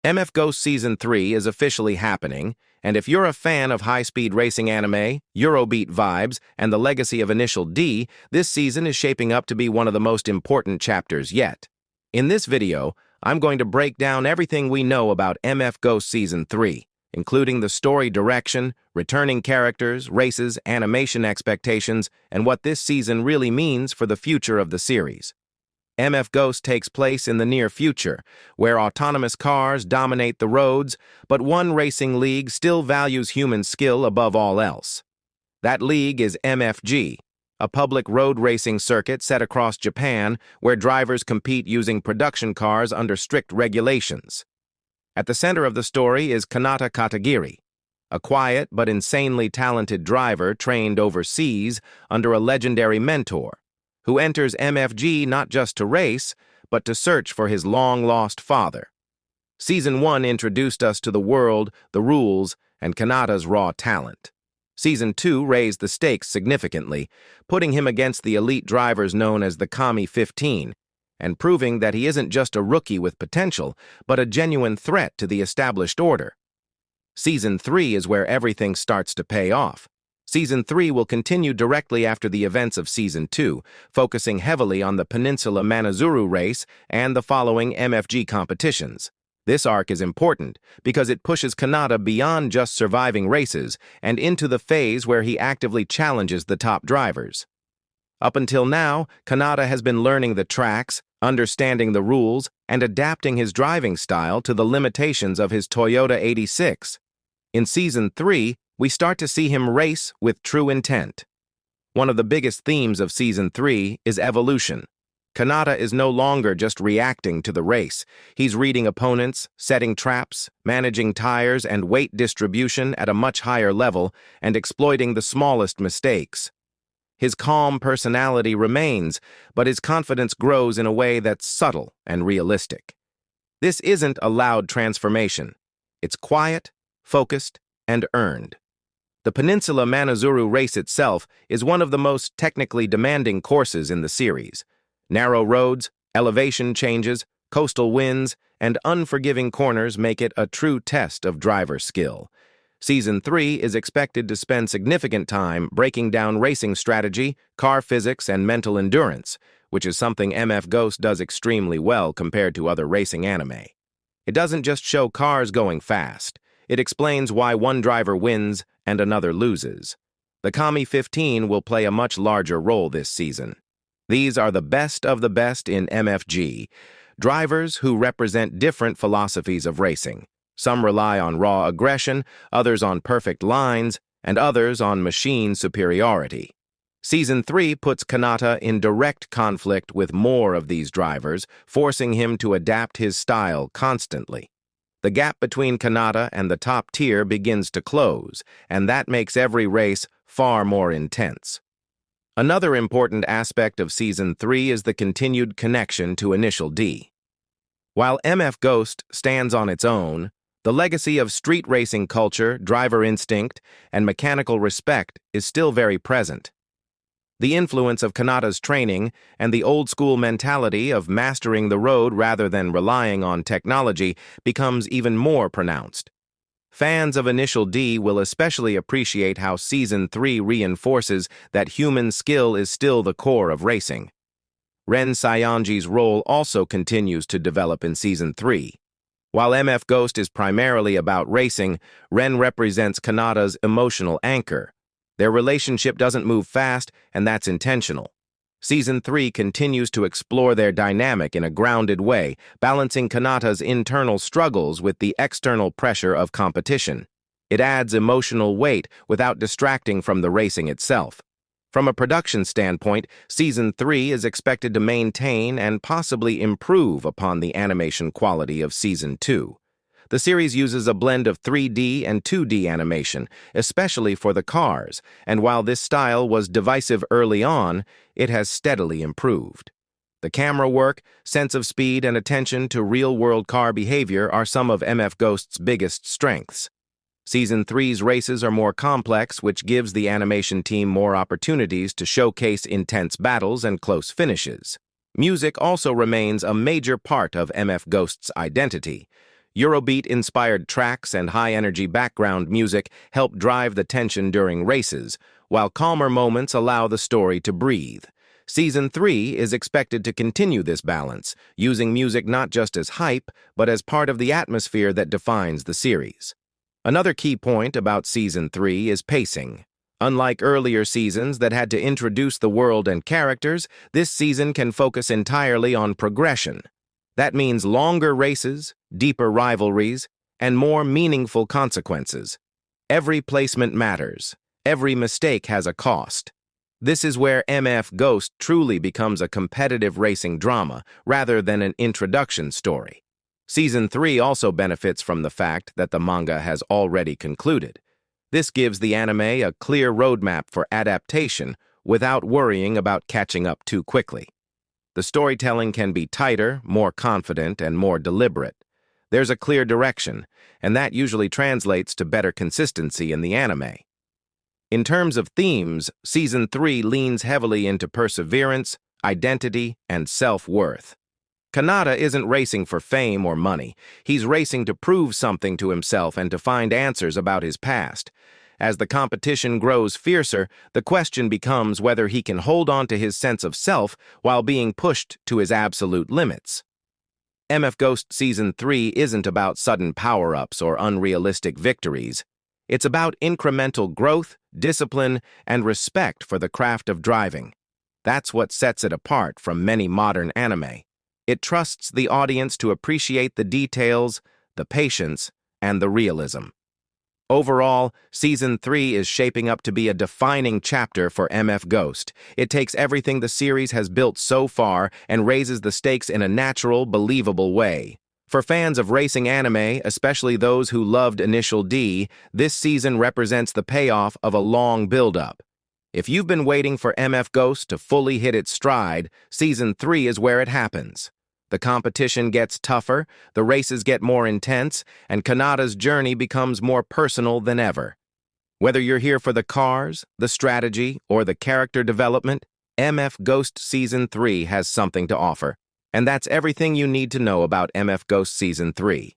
MF Ghost Season 3 is officially happening, and if you're a fan of high-speed racing anime, Eurobeat vibes, and the legacy of Initial D, this season is shaping up to be one of the most important chapters yet. In this video, I'm going to break down everything we know about MF Ghost Season 3, including the story direction, returning characters, races, animation expectations, and what this season really means for the future of the series. MF Ghost takes place in the near future, where autonomous cars dominate the roads, but one racing league still values human skill above all else. That league is MFG, a public road racing circuit set across Japan where drivers compete using production cars under strict regulations. At the center of the story is Kanata Katagiri, a quiet but insanely talented driver trained overseas under a legendary mentor, who enters MFG not just to race, but to search for his long-lost father. Season 1 introduced us to the world, the rules, and Kanata's raw talent. Season 2 raised the stakes significantly, putting him against the elite drivers known as the Kami 15, and proving that he isn't just a rookie with potential, but a genuine threat to the established order. Season 3 is where everything starts to pay off. Season 3 will continue directly after the events of Season 2, focusing heavily on the Peninsula Manazuru race and the following MFG competitions. This arc is important because it pushes Kanata beyond just surviving races and into the phase where he actively challenges the top drivers. Up until now, Kanata has been learning the tracks, understanding the rules, and adapting his driving style to the limitations of his Toyota 86. In Season 3, we start to see him race with true intent. One of the biggest themes of Season 3 is evolution. Kanata is no longer just reacting to the race. He's reading opponents, setting traps, managing tires and weight distribution at a much higher level, and exploiting the smallest mistakes. His calm personality remains, but his confidence grows in a way that's subtle and realistic. This isn't a loud transformation. It's quiet, focused, and earned. The Peninsula Manazuru race itself is one of the most technically demanding courses in the series. Narrow roads, elevation changes, coastal winds, and unforgiving corners make it a true test of driver skill. Season 3 is expected to spend significant time breaking down racing strategy, car physics, and mental endurance, which is something MF Ghost does extremely well compared to other racing anime. It doesn't just show cars going fast. It explains why one driver wins and another loses. The Kami 15 will play a much larger role this season. These are the best of the best in MFG, drivers who represent different philosophies of racing. Some rely on raw aggression, others on perfect lines, and others on machine superiority. Season 3 puts Kanata in direct conflict with more of these drivers, forcing him to adapt his style constantly. The gap between Kanata and the top tier begins to close, and that makes every race far more intense. Another important aspect of Season 3 is the continued connection to Initial D. While MF Ghost stands on its own, the legacy of street racing culture, driver instinct, and mechanical respect is still very present. The influence of Kanata's training and the old-school mentality of mastering the road rather than relying on technology becomes even more pronounced. Fans of Initial D will especially appreciate how Season 3 reinforces that human skill is still the core of racing. Ren Saionji's role also continues to develop in Season 3. While MF Ghost is primarily about racing, Ren represents Kanata's emotional anchor. Their relationship doesn't move fast, and that's intentional. Season 3 continues to explore their dynamic in a grounded way, balancing Kanata's internal struggles with the external pressure of competition. It adds emotional weight without distracting from the racing itself. From a production standpoint, Season 3 is expected to maintain and possibly improve upon the animation quality of Season 2. The series uses a blend of 3D and 2D animation, especially for the cars, and while this style was divisive early on, it has steadily improved. The camera work, sense of speed, and attention to real-world car behavior are some of MF Ghost's biggest strengths. Season 3's races are more complex, which gives the animation team more opportunities to showcase intense battles and close finishes. Music also remains a major part of MF Ghost's identity. Eurobeat-inspired tracks and high-energy background music help drive the tension during races, while calmer moments allow the story to breathe. Season 3 is expected to continue this balance, using music not just as hype, but as part of the atmosphere that defines the series. Another key point about Season 3 is pacing. Unlike earlier seasons that had to introduce the world and characters, this season can focus entirely on progression. That means longer races, deeper rivalries, and more meaningful consequences. Every placement matters. Every mistake has a cost. This is where MF Ghost truly becomes a competitive racing drama rather than an introduction story. Season 3 also benefits from the fact that the manga has already concluded. This gives the anime a clear roadmap for adaptation without worrying about catching up too quickly. The storytelling can be tighter, more confident, and more deliberate. There's a clear direction, and that usually translates to better consistency in the anime. In terms of themes, Season 3 leans heavily into perseverance, identity, and self-worth. Kanata isn't racing for fame or money. He's racing to prove something to himself and to find answers about his past. As the competition grows fiercer, the question becomes whether he can hold on to his sense of self while being pushed to his absolute limits. MF Ghost Season 3 isn't about sudden power-ups or unrealistic victories. It's about incremental growth, discipline, and respect for the craft of driving. That's what sets it apart from many modern anime. It trusts the audience to appreciate the details, the patience, and the realism. Overall, Season 3 is shaping up to be a defining chapter for MF Ghost. It takes everything the series has built so far and raises the stakes in a natural, believable way. For fans of racing anime, especially those who loved Initial D, this season represents the payoff of a long build-up. If you've been waiting for MF Ghost to fully hit its stride, Season 3 is where it happens. The competition gets tougher, the races get more intense, and Kanata's journey becomes more personal than ever. Whether you're here for the cars, the strategy, or the character development, MF Ghost Season 3 has something to offer. And that's everything you need to know about MF Ghost Season 3.